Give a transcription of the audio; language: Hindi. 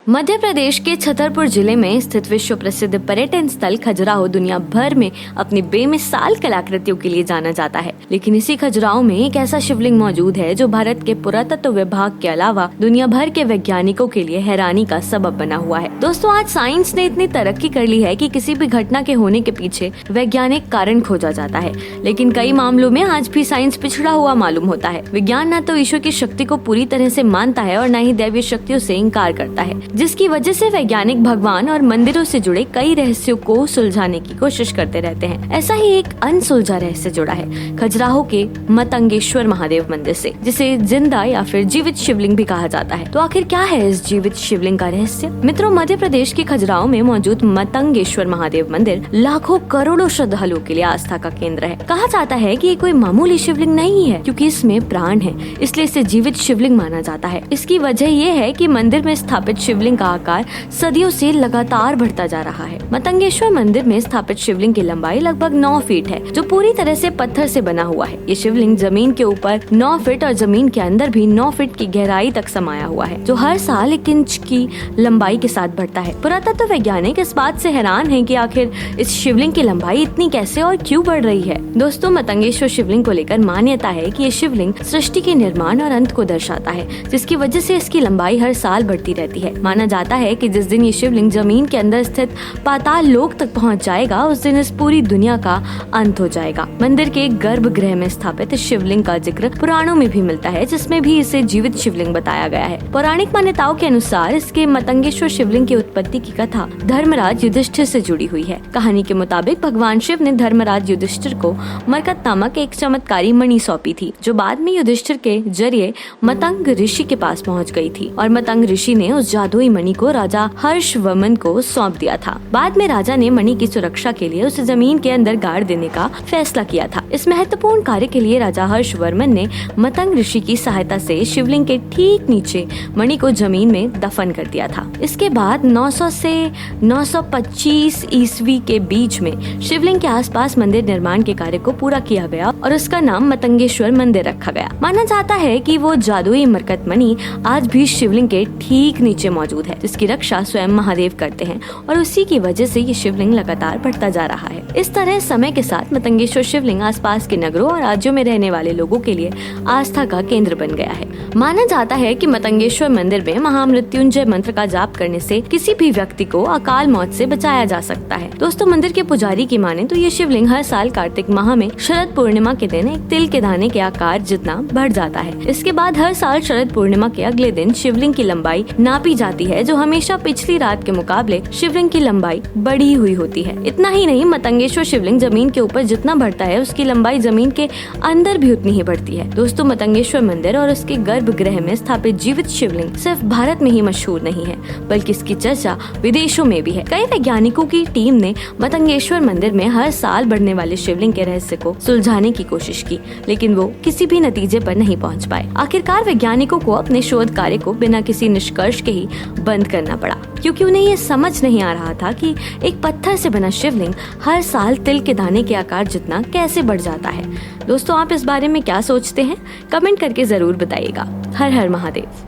मध्य प्रदेश के छतरपुर जिले में स्थित विश्व प्रसिद्ध पर्यटन स्थल खजुराहो दुनिया भर में अपनी बेमिसाल कलाकृतियों के लिए जाना जाता है। लेकिन इसी खजुराहो में एक ऐसा शिवलिंग मौजूद है जो भारत के पुरातत्व विभाग के अलावा दुनिया भर के वैज्ञानिकों के लिए हैरानी का सबब बना हुआ है। दोस्तों, आज साइंस ने इतनी तरक्की कर ली है कि किसी भी घटना के होने के पीछे वैज्ञानिक कारण खोजा जाता है, लेकिन कई मामलों में आज भी साइंस पिछड़ा हुआ मालूम होता है। विज्ञान न तो ईश्वर की शक्ति को पूरी तरह से मानता है और न ही दैवीय शक्तियों से इंकार करता है, जिसकी वजह से वैज्ञानिक भगवान और मंदिरों से जुड़े कई रहस्यों को सुलझाने की कोशिश करते रहते हैं। ऐसा ही एक अनसुलझा रहस्य जुड़ा है खजुराहो के मतंगेश्वर महादेव मंदिर से, जिसे जिंदा या फिर जीवित शिवलिंग भी कहा जाता है। तो आखिर क्या है इस जीवित शिवलिंग का रहस्य? मित्रों, मध्य प्रदेश के खजुराहो में मौजूद मतंगेश्वर महादेव मंदिर लाखों करोड़ों श्रद्धालुओं के लिए आस्था का केंद्र है। कहा जाता है कि ये कोई मामूली शिवलिंग नहीं है, क्योंकि इसमें प्राण है, इसलिए इसे जीवित शिवलिंग माना जाता है। इसकी वजह ये है कि मंदिर में स्थापित शिवलिंग का आकार सदियों से लगातार बढ़ता जा रहा है। मतंगेश्वर मंदिर में स्थापित शिवलिंग की लंबाई लगभग 9 फीट है, जो पूरी तरह से पत्थर से बना हुआ है। ये शिवलिंग जमीन के ऊपर 9 फीट और जमीन के अंदर भी 9 फीट की गहराई तक समाया हुआ है, जो हर साल 1 इंच की लंबाई के साथ बढ़ता है। पुरातत्व वैज्ञानिक इस बात से हैरान है कि आखिर इस शिवलिंग की लंबाई इतनी कैसे और क्यों बढ़ रही है। दोस्तों, मतंगेश्वर शिवलिंग को लेकर मान्यता है कि ये शिवलिंग सृष्टि के निर्माण और अंत को दर्शाता है, जिसकी वजह से इसकी लंबाई हर साल बढ़ती रहती है। माना जाता है कि जिस दिन ये शिवलिंग जमीन के अंदर स्थित पाताल लोक तक पहुंच जाएगा, उस दिन इस पूरी दुनिया का अंत हो जाएगा। मंदिर के गर्भगृह में स्थापित इस शिवलिंग का जिक्र पुराणों में भी मिलता है, जिसमें भी इसे जीवित शिवलिंग बताया गया है। पौराणिक मान्यताओं के अनुसार इसके मतंगेश्वर शिवलिंग की उत्पत्ति की कथा धर्मराज युधिष्ठिर से जुड़ी हुई है। कहानी के मुताबिक भगवान शिव ने धर्मराज युधिष्ठिर को मरकत नामक एक चमत्कारी मणि सौंपी थी, जो बाद में युधिष्ठिर के जरिए मतंग ऋषि के पास पहुंच गई थी, और मतंग ऋषि ने उस जादुई मणि को राजा हर्षवर्मन को सौंप दिया था। बाद में राजा ने मणि की सुरक्षा के लिए उसे जमीन के अंदर गाड़ देने का फैसला किया था। इस महत्वपूर्ण कार्य के लिए राजा हर्षवर्मन ने मतंग ऋषि की सहायता से शिवलिंग के ठीक नीचे मणि को जमीन में दफन कर दिया था। इसके बाद 900 से 925 ईस्वी के बीच में शिवलिंग के आसपास मंदिर निर्माण के कार्य को पूरा किया गया और उसका नाम मतंगेश्वर मंदिर रखा गया। माना जाता है कि वो जादुई मरकत मणि आज भी शिवलिंग के ठीक नीचे मौजूद है, जिसकी रक्षा स्वयं महादेव करते हैं, और उसी की वजह से ये शिवलिंग लगातार बढ़ता जा रहा है। इस तरह समय के साथ मतंगेश्वर शिवलिंग आसपास के नगरों और राज्यों में रहने वाले लोगों के लिए आस्था का केंद्र बन गया है। माना जाता है कि मतंगेश्वर मंदिर में महामृत्युंजय मंत्र का जाप करने से किसी भी व्यक्ति को अकाल मौत से बचाया जा सकता है। दोस्तों, मंदिर के पुजारी की माने तो ये शिवलिंग हर साल कार्तिक माह में शरद पूर्णिमा के दिन एक तिल के दाने के आकार जितना बढ़ जाता है। इसके बाद हर साल शरद पूर्णिमा के अगले दिन शिवलिंग की लंबाई नापी जाती है, जो हमेशा पिछली रात के मुकाबले शिवलिंग की लंबाई बढ़ी हुई होती है। इतना ही नहीं, मतंगेश्वर शिवलिंग जमीन के ऊपर जितना बढ़ता है, उसकी लंबाई जमीन के अंदर भी उतनी ही बढ़ती है। दोस्तों, मतंगेश्वर मंदिर और उसके गर्भगृह में स्थापित जीवित शिवलिंग सिर्फ भारत में ही मशहूर नहीं है, बल्कि इसकी चर्चा विदेशों में भी है। कई वैज्ञानिकों की टीम ने मतंगेश्वर मंदिर में हर साल बढ़ने वाले शिवलिंग के रहस्य को सुलझाने की कोशिश की, लेकिन वो किसी भी नतीजे पर नहीं पहुंच पाए। आखिरकार वैज्ञानिकों को अपने शोध कार्य को बिना किसी निष्कर्ष के ही बंद करना पड़ा, क्योंकि उन्हें ये समझ नहीं आ रहा था कि एक पत्थर से बना शिवलिंग हर साल तिल के दाने के आकार जितना कैसे बढ़ जाता है। दोस्तों, आप इस बारे में क्या सोचते हैं? कमेंट करके जरूर बताइएगा। हर हर महादेव।